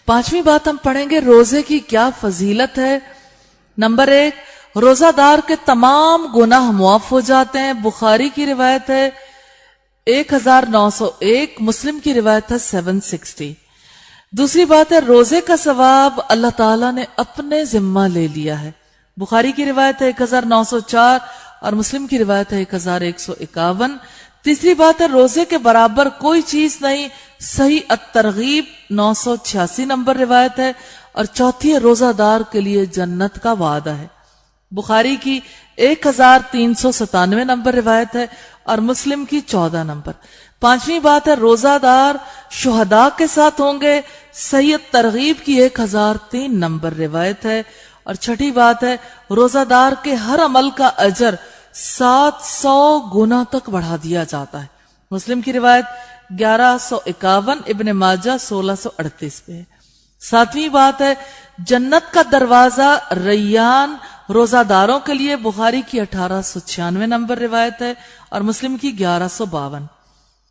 5ਵੀं बात हम पढ़ेंगे रोजे की क्या फजीलत है। नंबर 1, रोजादार के तमाम गुनाह मुआफ हो जाते हैं। बुखारी की रिवायत है 1901, मुस्लिम की रिवायत है 760। दूसरी बात है रोजे का सवाब अल्लाह ताला ने अपने जिम्मा ले लिया है। बुखारी की रिवायत है 1904 और मुस्लिम की रिवायत है 1151। तीसरी बात है रोजे के बराबर कोई चीज नहीं, सही अत-तरगीब 986 नंबर रिवायत है। और चौथी है रोजादार के लिए जन्नत का वादा है। बुखारी की 1397 नंबर रिवायत है और मुस्लिम की 14 नंबर। 5वीं बात है रोजादार शुहदा के साथ होंगे, सही अत-तरगीब की 1003 नंबर रिवायत है। और छठी बात है रोजादार के हर अमल का अजर 700 गुना तक बढ़ा दिया जाता है। मुस्लिम की रिवायत 1151, इब्ने माजा 1638 पे है। 7वीं बात है जन्नत का दरवाजा रैयान रोजादारों के लिए। बुखारी की 1896 नंबर रिवायत है और मुस्लिम की 1152।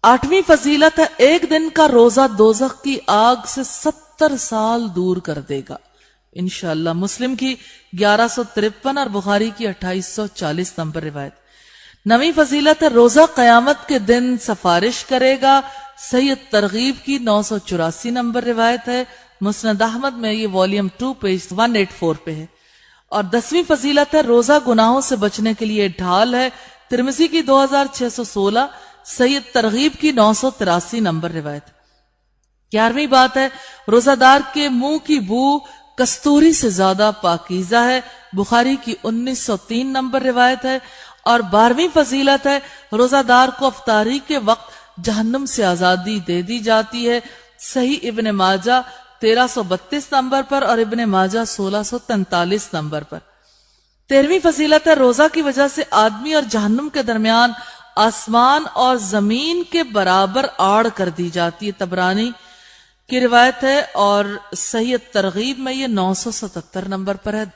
8वीं फजीलत है एक दिन का रोजा दोजख की आग से 70 साल दूर कर देगा इंशाअल्लाह। मुस्लिम की 1153 और बुखारी की 2840 नंबर रिवायत। 9वीं फजीलत है रोजा कयामत के दिन सफारिश करेगा। सही तरगीब की 984 नंबर रिवायत है। मुस्नद अहमद में ये वॉल्यूम 2 पेज 184 पे है। और 10वीं फजीलत है रोजा गुनाहों से बचने के लिए ढाल है। तिरमिजी की 2616, सही तरगीब की 983 नंबर रिवायत। 11वीं बात है रोजादार के मुंह की बू कस्तूरी से ज्यादा पाकीज़ा है। बुखारी की 1903 नंबर रिवायत है। और 12वीं फजीलत है रोजादार को अफ्तारी के वक्त जहन्नुम से आजादी दे दी जाती है। सही इब्ने माजा 1332 नंबर पर और इब्ने माजा 1643 नंबर पर। 13वीं फजीलत है रोजा की वजह से आदमी और जहन्नुम के दरमियान आसमान और जमीन के बराबर आड़ कर दी जाती है। तबरानी की रिवायत है और सही तरगीब में ये 977 नंबर पर है।